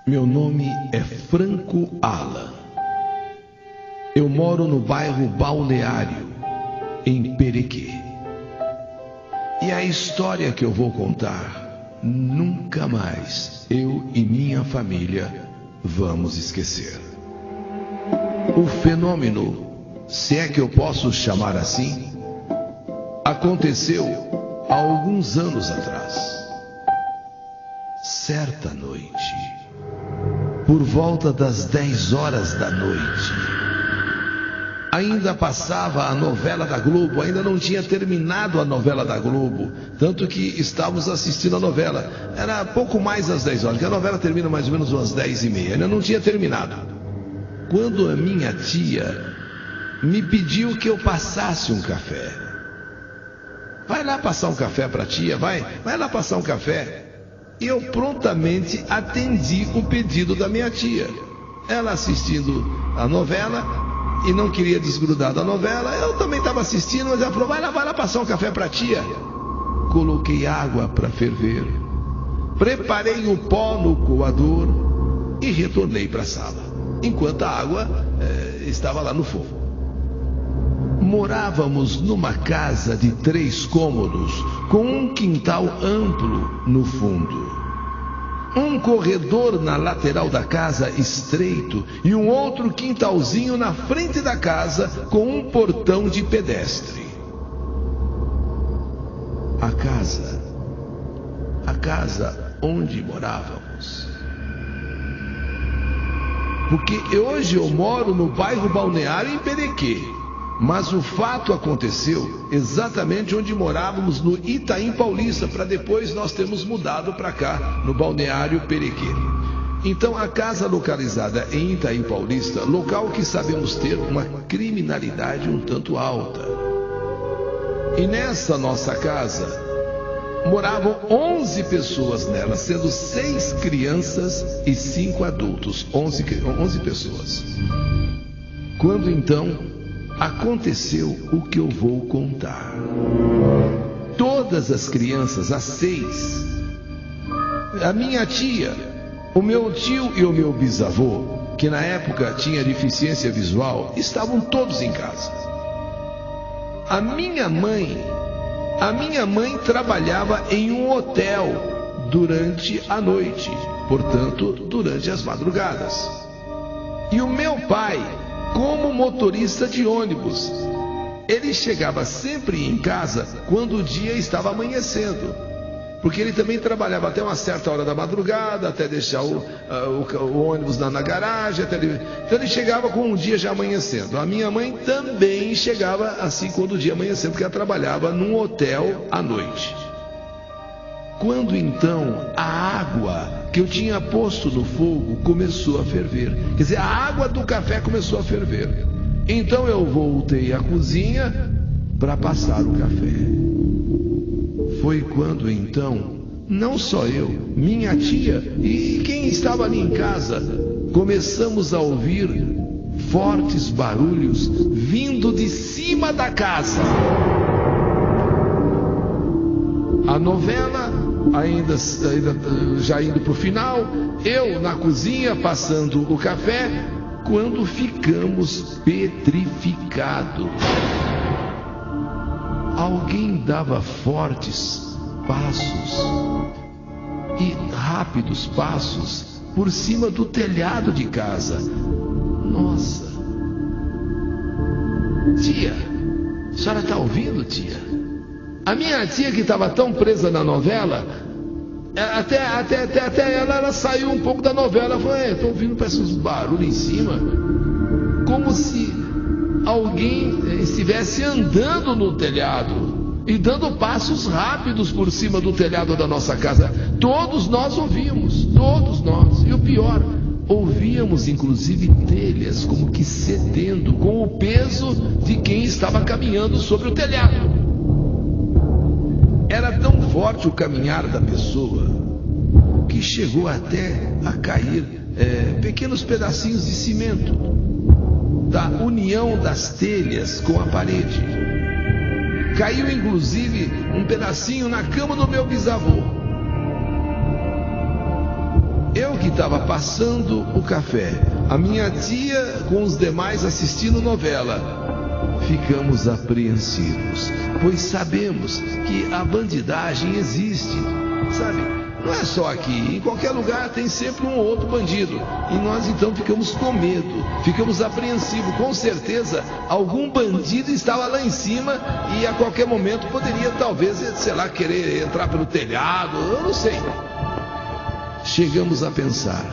Meu nome é Franco Alan. Eu moro no bairro Balneário, em Perequê. E a história que eu vou contar, nunca mais eu e minha família vamos esquecer. O fenômeno, se é que eu posso chamar assim, aconteceu há alguns anos atrás. Certa noite, por volta das 10 horas da noite, ainda passava a novela da Globo, ainda não tinha terminado a novela da Globo, tanto que estávamos assistindo a novela. Era pouco mais das 10 horas, que a novela termina mais ou menos umas 10h30, ainda não tinha terminado. Quando a minha tia me pediu que eu passasse um café. Vai lá passar um café para a tia, vai lá passar um café. E eu prontamente atendi o pedido da minha tia. Ela assistindo a novela e não queria desgrudar da novela. Eu também estava assistindo, mas ela falou, vai lá passar um café para a tia. Coloquei água para ferver, preparei o pó no coador e retornei para a sala, enquanto a água estava lá no fogo. Morávamos numa casa de 3 cômodos, com um quintal amplo no fundo, um corredor na lateral da casa estreito e um outro quintalzinho na frente da casa com um portão de pedestre. A casa onde morávamos. Porque hoje eu moro no bairro Balneário, em Perequê. Mas o fato aconteceu exatamente onde morávamos, no Itaim Paulista, para depois nós termos mudado para cá, no Balneário Perequê. Então a casa localizada em Itaim Paulista, local que sabemos ter uma criminalidade um tanto alta. E nessa nossa casa moravam 11 pessoas nela, sendo 6 crianças e 5 adultos, 11 pessoas. Quando então aconteceu o que eu vou contar. Todas as crianças, as 6, a minha tia, o meu tio e o meu bisavô, que na época tinha deficiência visual, estavam todos em casa. A minha mãe trabalhava em um hotel durante a noite, portanto, durante as madrugadas. E o meu pai, como motorista de ônibus, ele chegava sempre em casa quando o dia estava amanhecendo, porque ele também trabalhava até uma certa hora da madrugada, até deixar o ônibus na garagem, então ele chegava com o dia já amanhecendo. A minha mãe também chegava assim quando o dia amanhecendo, porque ela trabalhava num hotel à noite. Quando então a água que eu tinha posto no fogo começou a ferver, quer dizer, a água do café começou a ferver, então eu voltei à cozinha para passar o café. Foi quando então, não só eu, minha tia e quem estava ali em casa, começamos a ouvir fortes barulhos vindo de cima da casa. A novela ainda já indo para o final, eu na cozinha passando o café, quando ficamos petrificados. Alguém dava fortes passos e rápidos passos por cima do telhado de casa. Nossa! Tia, a senhora está ouvindo, tia? A minha tia, que estava tão presa na novela, até ela saiu um pouco da novela. Ela falou, estou ouvindo, parece uns barulhos em cima, como se alguém estivesse andando no telhado e dando passos rápidos por cima do telhado da nossa casa. Todos nós ouvimos, todos nós. E o pior, ouvíamos inclusive telhas como que cedendo com o peso de quem estava caminhando sobre o telhado. Era tão forte o caminhar da pessoa que chegou até a cair pequenos pedacinhos de cimento da união das telhas com a parede. Caiu inclusive um pedacinho na cama do meu bisavô. Eu que estava passando o café, a minha tia com os demais assistindo novela. Ficamos apreensivos, pois sabemos que a bandidagem existe, sabe? Não é só aqui, em qualquer lugar tem sempre um ou outro bandido. E nós então ficamos com medo, ficamos apreensivos. Com certeza algum bandido estava lá em cima e a qualquer momento poderia talvez, sei lá, querer entrar pelo telhado, eu não sei. Chegamos a pensar,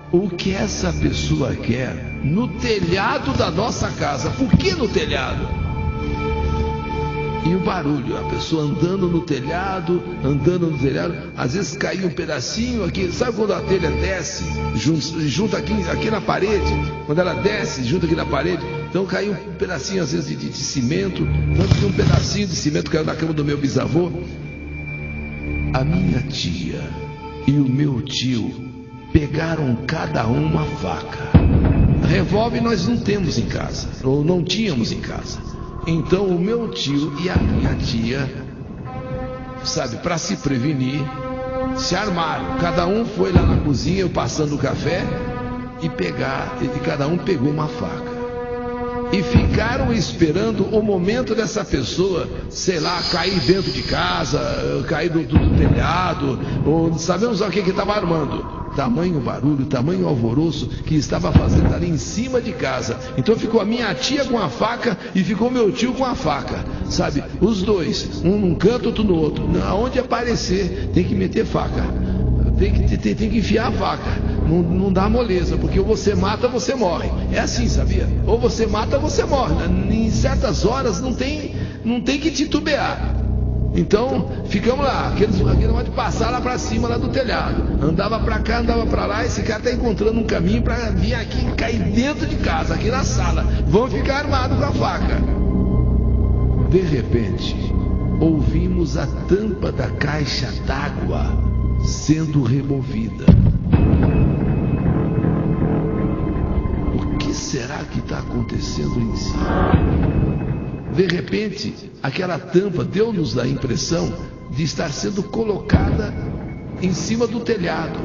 o que essa pessoa quer no telhado da nossa casa? Por que no telhado? E o barulho, a pessoa andando no telhado, às vezes caía um pedacinho aqui, sabe quando a telha desce, junto aqui na parede, quando ela desce, junto aqui na parede, então caiu um pedacinho às vezes de cimento, tanto que um pedacinho de cimento caiu na cama do meu bisavô. A minha tia e o meu tio pegaram cada um uma faca. Revólver nós não temos em casa, ou não tínhamos em casa. Então o meu tio e a minha tia, sabe, para se prevenir, se armaram. Cada um foi lá na cozinha, eu passando o café, e cada um pegou uma faca. E ficaram esperando o momento dessa pessoa, sei lá, cair dentro de casa, cair do telhado, ou sabemos o que estava armando. Tamanho barulho, tamanho alvoroço que estava fazendo ali em cima de casa. Então ficou a minha tia com a faca e ficou meu tio com a faca, sabe? Os dois, um num canto, outro no outro. Aonde aparecer, tem que meter faca. Tem que enfiar a faca. Não dá moleza, porque ou você mata ou você morre. É assim, sabia? Ou você mata ou você morre. Em certas horas não tem que titubear. Então, ficamos lá, aquele negócio de passar lá para cima, lá do telhado. Andava para cá, andava para lá, esse cara está encontrando um caminho para vir aqui e cair dentro de casa, aqui na sala. Vão ficar armados com a faca. De repente, ouvimos a tampa da caixa d'água sendo removida. O que será que está acontecendo em cima? De repente, aquela tampa deu-nos a impressão de estar sendo colocada em cima do telhado.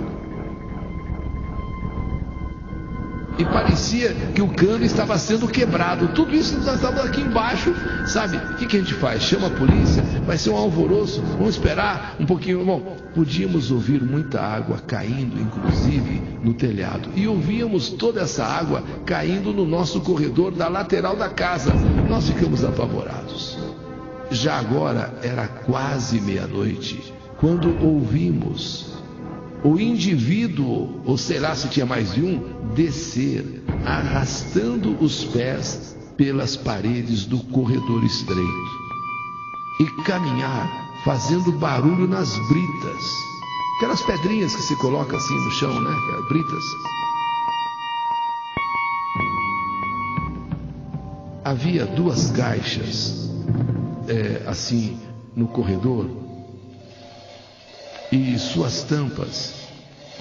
E parecia que o cano estava sendo quebrado. Tudo isso nós estávamos aqui embaixo, sabe? O que a gente faz? Chama a polícia? Vai ser um alvoroço? Vamos esperar um pouquinho. Bom, podíamos ouvir muita água caindo, inclusive no telhado. E ouvíamos toda essa água caindo no nosso corredor da lateral da casa. Nós ficamos apavorados. Já agora era quase meia-noite, quando ouvimos o indivíduo, ou sei lá se tinha mais de um, descer, arrastando os pés pelas paredes do corredor estreito e caminhar, fazendo barulho nas britas, aquelas pedrinhas que se coloca assim no chão, né? Aquelas britas. Havia duas caixas assim no corredor, e suas tampas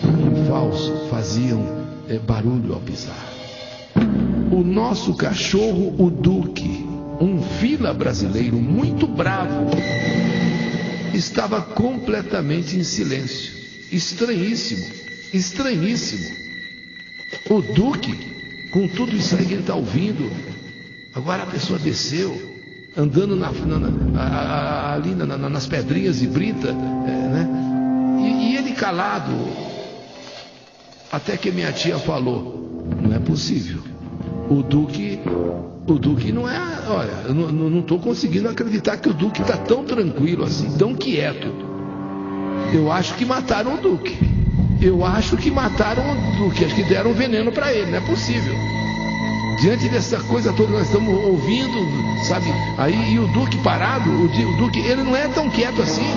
em falso faziam barulho ao pisar. O nosso cachorro, o Duque, um vila brasileiro muito bravo, estava completamente em silêncio. Estranhíssimo, estranhíssimo. O Duque, com tudo isso aí que ele está ouvindo, agora a pessoa desceu, andando ali nas pedrinhas de brita, né? E ele calado, até que minha tia falou: não é possível, o Duque não é, olha, eu não estou conseguindo acreditar que o Duque está tão tranquilo assim, tão quieto. Eu acho que mataram o Duque, acho que deram veneno para ele, não é possível. Diante dessa coisa toda nós estamos ouvindo, sabe, aí, e o Duque parado, o Duque, ele não é tão quieto assim.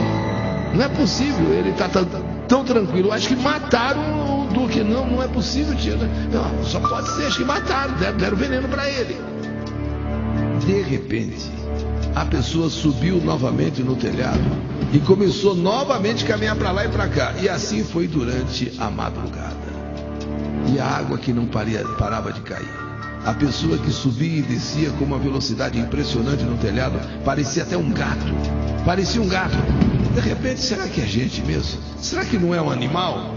Não é possível, ele está tão tranquilo. Eu acho que mataram o Duque. Não é possível, tia. Não, só pode ser, acho que mataram, deram veneno para ele. De repente, a pessoa subiu novamente no telhado e começou novamente a caminhar para lá e para cá. E assim foi durante a madrugada. E a água que não parava de cair. A pessoa que subia e descia com uma velocidade impressionante no telhado, parecia até um gato. Parecia um gato. De repente, será que é gente mesmo? Será que não é um animal?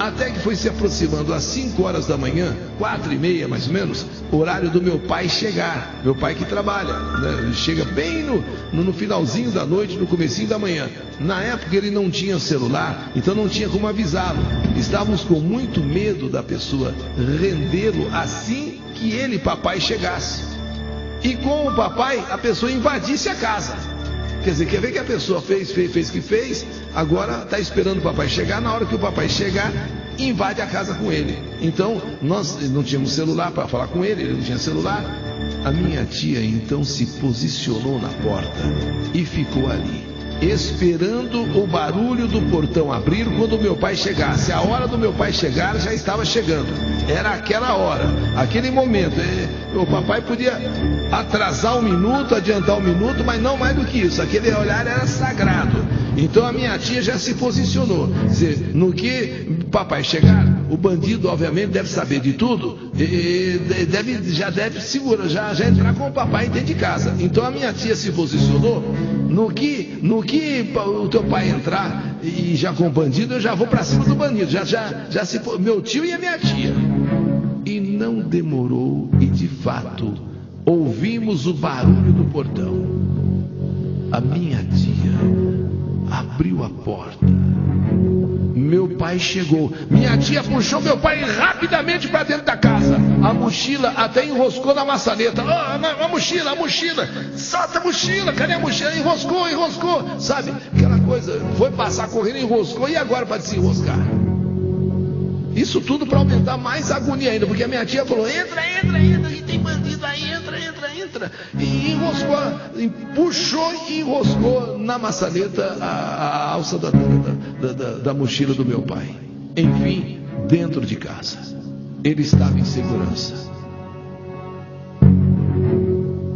Até que foi se aproximando às 5 horas da manhã, 4h30 mais ou menos, horário do meu pai chegar. Meu pai que trabalha, né? Ele chega bem no finalzinho da noite, no comecinho da manhã. Na época ele não tinha celular, então não tinha como avisá-lo. Estávamos com muito medo da pessoa rendê-lo assim que ele, papai, chegasse. E com o papai, a pessoa invadisse a casa. Quer dizer, quer ver que a pessoa fez o que fez, agora está esperando o papai chegar. Na hora que o papai chegar, invade a casa com ele. Então, nós não tínhamos celular para falar com ele, ele não tinha celular. A minha tia então se posicionou na porta e ficou ali, esperando o barulho do portão abrir quando o meu pai chegasse. A hora do meu pai chegar já estava chegando. Era aquela hora, aquele momento. O papai podia atrasar um minuto, adiantar um minuto, mas não mais do que isso. Aquele olhar era sagrado. Então a minha tia já se posicionou. Quer dizer, no que o papai chegar, o bandido obviamente deve saber de tudo, já deve segurar, já entrar com o papai dentro de casa. Então a minha tia se posicionou. No que o teu pai entrar e já com o bandido, eu já vou para cima do bandido. Meu tio e a minha tia. E não demorou, e de fato ouvimos o barulho do portão. A minha tia abriu a porta. Meu pai chegou. Minha tia puxou meu pai rapidamente para dentro da casa. A mochila até enroscou na maçaneta. A mochila. Solta a mochila. Cadê a mochila? Enroscou. Sabe? Aquela coisa. Foi passar correndo, enroscou. E agora para desenroscar? Isso tudo para aumentar mais a agonia ainda. Porque a minha tia falou: entra. E tem bandido aí. Entra. E enroscou. Puxou e enroscou na maçaneta a alça da mochila do meu pai. Enfim, dentro de casa. Ele estava em segurança.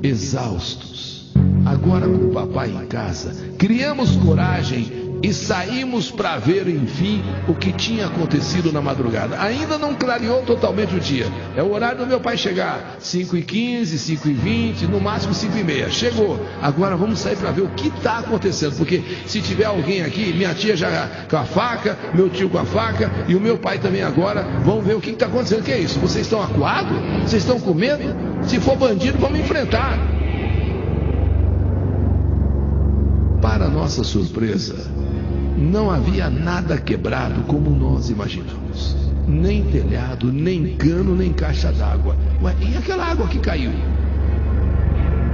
Exaustos. Agora com o papai em casa, criamos coragem e saímos para ver, enfim, o que tinha acontecido na madrugada. Ainda não clareou totalmente o dia. É o horário do meu pai chegar. 5h15, 5h20, no máximo 5h30. Chegou. Agora vamos sair para ver o que está acontecendo. Porque se tiver alguém aqui, minha tia já com a faca, meu tio com a faca e o meu pai também agora, vamos ver o que está acontecendo. O que é isso? Vocês estão acuados? Vocês estão com medo? Se for bandido, vamos enfrentar. Para nossa surpresa, não havia nada quebrado como nós imaginamos. Nem telhado, nem cano, nem caixa d'água. E aquela água que caiu?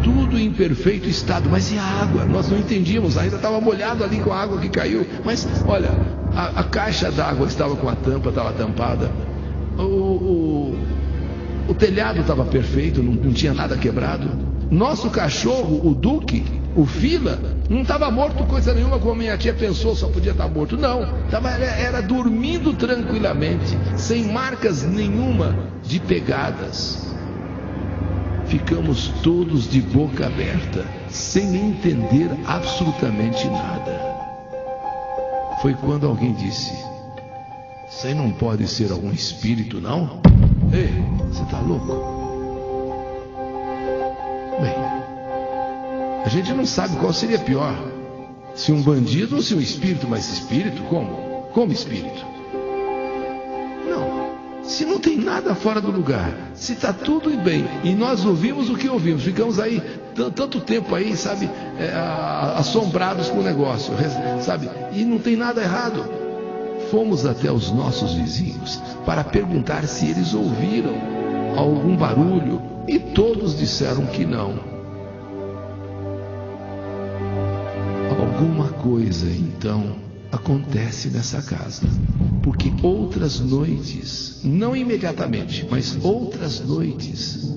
Tudo em perfeito estado. Mas e a água? Nós não entendíamos. Ainda estava molhado ali com a água que caiu. Mas olha, a caixa d'água estava com a tampa, estava tampada. O telhado estava perfeito, não tinha nada quebrado. Nosso cachorro, o Duque, o Fila, não estava morto coisa nenhuma, como minha tia pensou, só podia estar morto. Não, era dormindo tranquilamente, sem marcas nenhuma de pegadas. Ficamos todos de boca aberta, sem entender absolutamente nada. Foi quando alguém disse: "Isso aí não pode ser algum espírito, não? Ei, você está louco?" Bem, a gente não sabe qual seria pior, se um bandido ou se um espírito. Mas espírito? Como espírito? Não, se não tem nada fora do lugar, se está tudo bem, e nós ouvimos o que ouvimos, ficamos aí tanto tempo aí, sabe, assombrados com o negócio, sabe, e não tem nada errado. Fomos até os nossos vizinhos para perguntar se eles ouviram algum barulho, e todos disseram que não. Alguma coisa então acontece nessa casa, porque outras noites, não imediatamente, mas outras noites,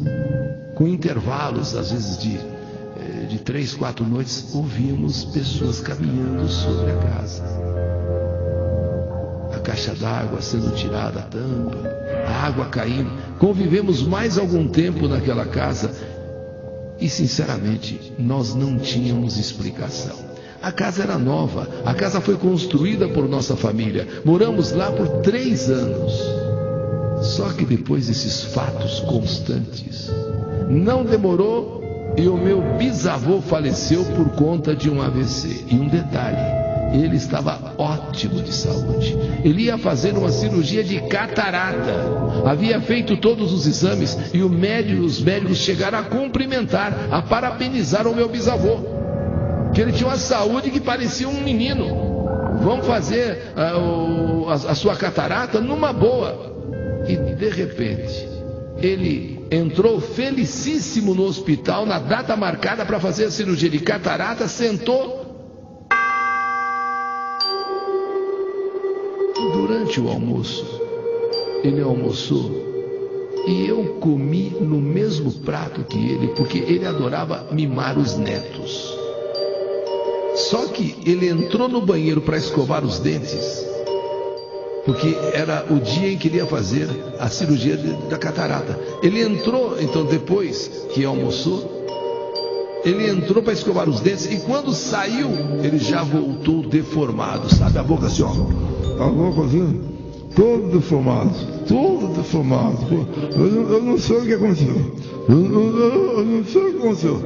com intervalos às vezes de 3, 4 noites, ouvimos pessoas caminhando sobre a casa. A caixa d'água sendo tirada, a tampa, a água caindo. Convivemos mais algum tempo naquela casa e sinceramente nós não tínhamos explicação. A casa era nova, a casa foi construída por nossa família, moramos lá por 3 anos. Só que depois desses fatos constantes, não demorou e o meu bisavô faleceu por conta de um AVC. E um detalhe, Ele estava ótimo de saúde. Ele ia fazer uma cirurgia de catarata. Havia feito todos os exames e os médicos chegaram a cumprimentar, a parabenizar o meu bisavô, que ele tinha uma saúde que parecia um menino. Vamos fazer a sua catarata numa boa. E de repente, ele entrou felicíssimo no hospital na data marcada para fazer a cirurgia de catarata, sentou. Durante o almoço, ele almoçou e eu comi no mesmo prato que ele, porque ele adorava mimar os netos. Só que ele entrou no banheiro para escovar os dentes, porque era o dia em que ele ia fazer a cirurgia da catarata. Ele entrou, então, depois que almoçou, ele entrou para escovar os dentes e quando saiu, ele já voltou deformado. Sabe a boca assim, ó? A boca assim, todo deformado. Eu não sei o que aconteceu. Eu não sei o que aconteceu.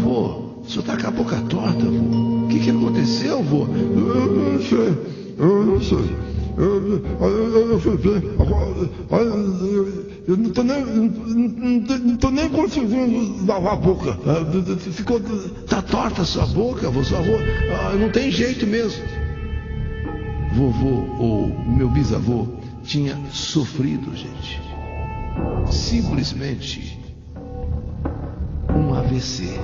Vô, o senhor está com a boca torta, vô. O que aconteceu, vô? Eu não sei. Eu não tô nem conseguindo lavar a boca. Tá torta a sua boca, vô? Sua avó, não tem jeito mesmo. Vovô, ou meu bisavô, tinha sofrido, gente, simplesmente um AVC.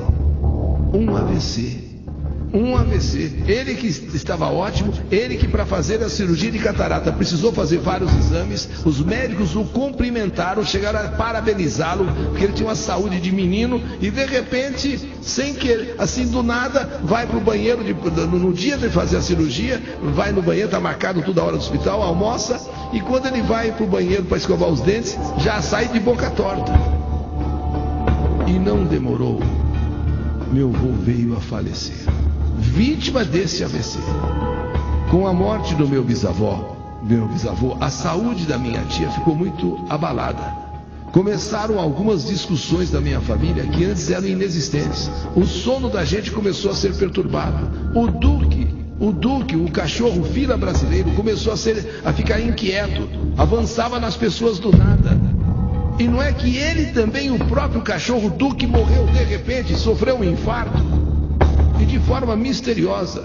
Ele que estava ótimo, ele que para fazer a cirurgia de catarata precisou fazer vários exames. Os médicos o cumprimentaram, chegaram a parabenizá-lo, porque ele tinha uma saúde de menino. E de repente, sem querer, assim do nada, vai para o banheiro no dia de fazer a cirurgia, vai no banheiro, está marcado toda hora do hospital, almoça, e quando ele vai para o banheiro para escovar os dentes, já sai de boca torta. E não demorou, meu avô veio a falecer, vítima desse AVC. Com a morte do meu bisavô, a saúde da minha tia ficou muito abalada. Começaram algumas discussões da minha família que antes eram inexistentes. O sono da gente começou a ser perturbado. O Duque, o cachorro fila brasileiro, começou a ficar inquieto, avançava nas pessoas do nada. E não é que ele também, o próprio cachorro Duque, morreu de repente, sofreu um infarto. E de forma misteriosa.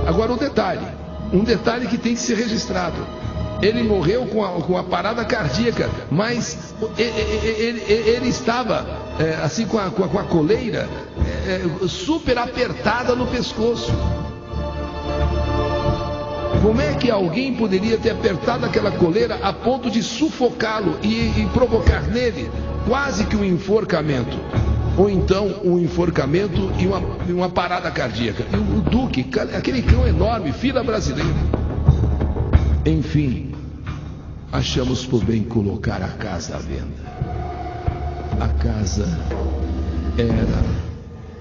Agora um detalhe que tem que ser registrado. Ele morreu com a parada cardíaca, mas ele estava assim com a coleira super apertada no pescoço. Como é que alguém poderia ter apertado aquela coleira a ponto de sufocá-lo e provocar nele quase que um enforcamento? Ou então um enforcamento e uma parada cardíaca. E o Duque, aquele cão enorme, fila brasileiro. Enfim, achamos por bem colocar a casa à venda. A casa era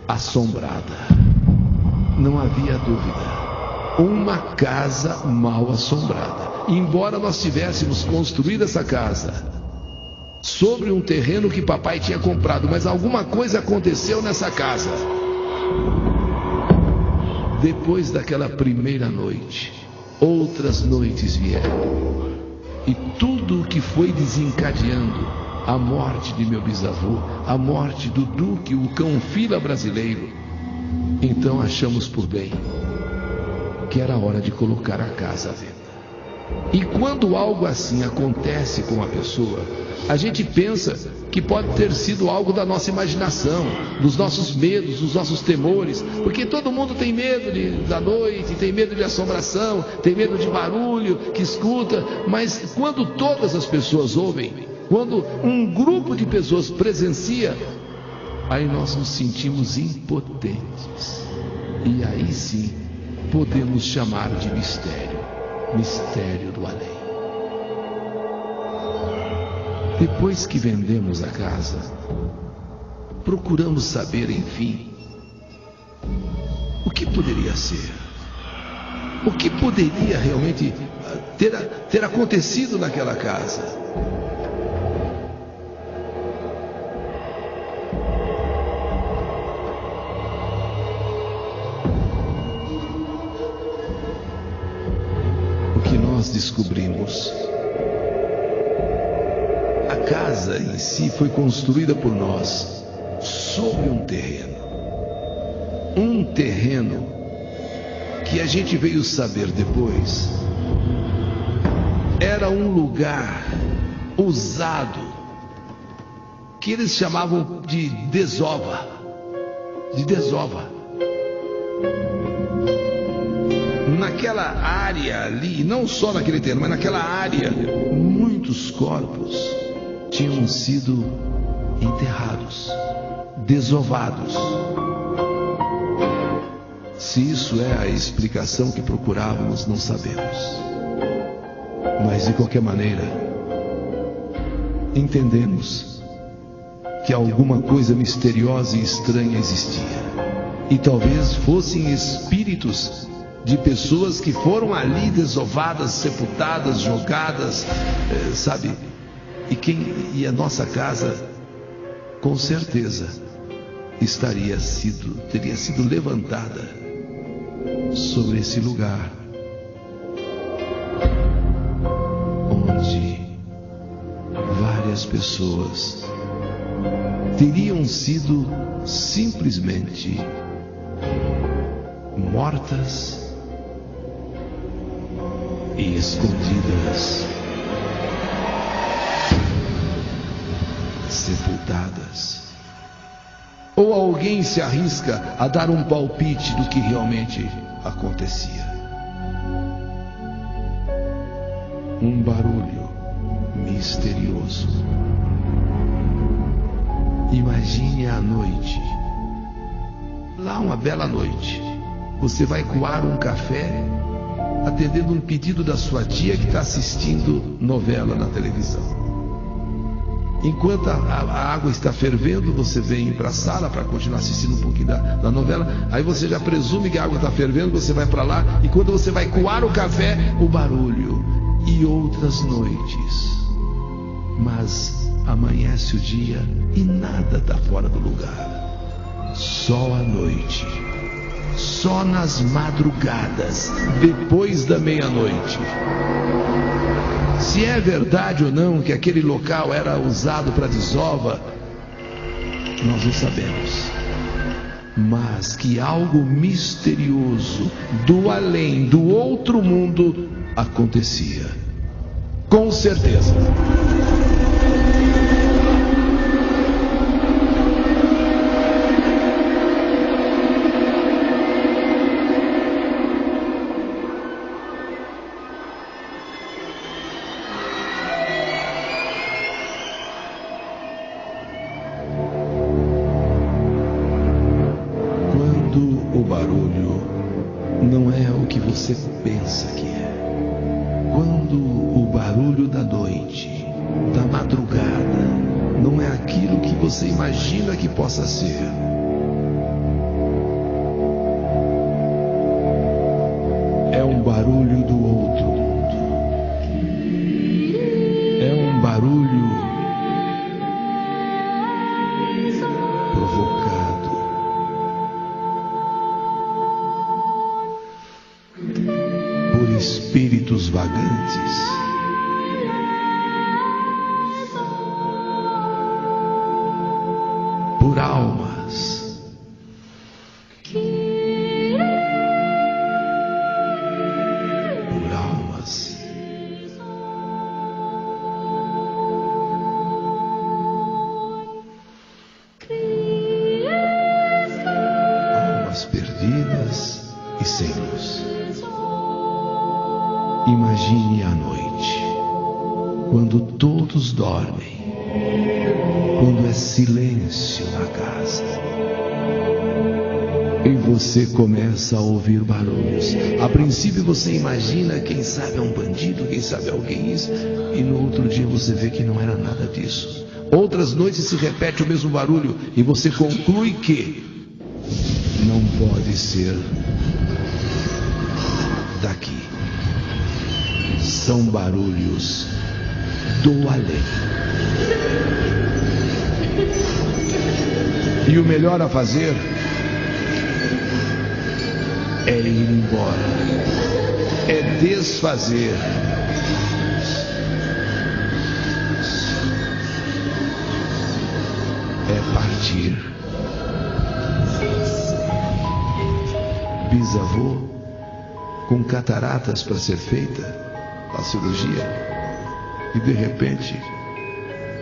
assombrada. Não havia dúvida. Uma casa mal assombrada. Embora nós tivéssemos construído essa casa sobre um terreno que papai tinha comprado, mas alguma coisa aconteceu nessa casa. Depois daquela primeira noite, outras noites vieram. E tudo o que foi desencadeando a morte de meu bisavô, a morte do Duque, o cão fila brasileiro, então achamos por bem que era hora de colocar a casa à venda. E quando algo assim acontece com a pessoa, a gente pensa que pode ter sido algo da nossa imaginação, dos nossos medos, dos nossos temores, porque todo mundo tem medo da noite, tem medo de assombração, tem medo de barulho que escuta, mas quando todas as pessoas ouvem, quando um grupo de pessoas presencia, aí nós nos sentimos impotentes. E aí sim podemos chamar de mistério do além. Depois que vendemos a casa, procuramos saber, enfim, o que poderia ser, o que poderia realmente ter acontecido naquela casa. descobrimos. A casa em si foi construída por nós sobre um terreno. Um terreno que a gente veio saber depois era um lugar usado que eles chamavam de desova. Naquela área ali, não só naquele terreno, mas naquela área, muitos corpos tinham sido enterrados, desovados. Se isso é a explicação que procurávamos, não sabemos. Mas de qualquer maneira, entendemos que alguma coisa misteriosa e estranha existia. E talvez fossem espíritos de pessoas que foram ali desovadas, sepultadas, jogadas, sabe? E a nossa casa, com certeza, teria sido levantada sobre esse lugar onde várias pessoas teriam sido simplesmente mortas e escondidas, sepultadas. Ou alguém se arrisca a dar um palpite do que realmente acontecia. Um barulho misterioso. Imagine a noite. Lá, uma bela noite, você vai coar um café atendendo um pedido da sua tia que está assistindo novela na televisão. Enquanto a água está fervendo, você vem para a sala para continuar assistindo um pouquinho da novela. Aí você já presume que a água está fervendo, você vai para lá. E quando você vai coar o café, o barulho. E outras noites. Mas amanhece o dia e nada está fora do lugar. Só a noite. Só nas madrugadas, depois da meia-noite. Se é verdade ou não que aquele local era usado para desova, nós não sabemos. Mas que algo misterioso do além, do outro mundo, acontecia. Com certeza. Você pensa que é. Quando o barulho da noite, da madrugada, não é aquilo que você imagina que possa ser. É um barulho do outro mundo. É um barulho provocado espíritos vagantes, por almas, almas perdidas e sem luz. Imagine a noite, quando todos dormem, quando é silêncio na casa, e você começa a ouvir barulhos. A princípio você imagina, quem sabe é um bandido, quem sabe alguém isso, e no outro dia você vê que não era nada disso. Outras noites se repete o mesmo barulho e você conclui que não pode ser daqui. São barulhos do além. E o melhor a fazer é ir embora, é desfazer, partir. Bisavô com cataratas para ser feita a cirurgia, e de repente,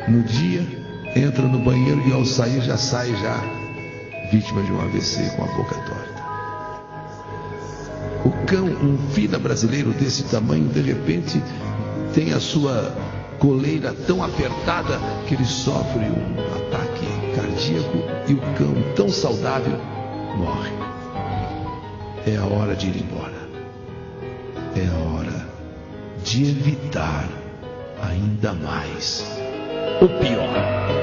no dia, entra no banheiro e ao sair já sai vítima de um AVC com a boca torta. O cão, um fila brasileiro desse tamanho, de repente tem a sua coleira tão apertada que ele sofre um ataque cardíaco e o cão, tão saudável, morre. É a hora de ir embora. É a hora de evitar ainda mais o pior.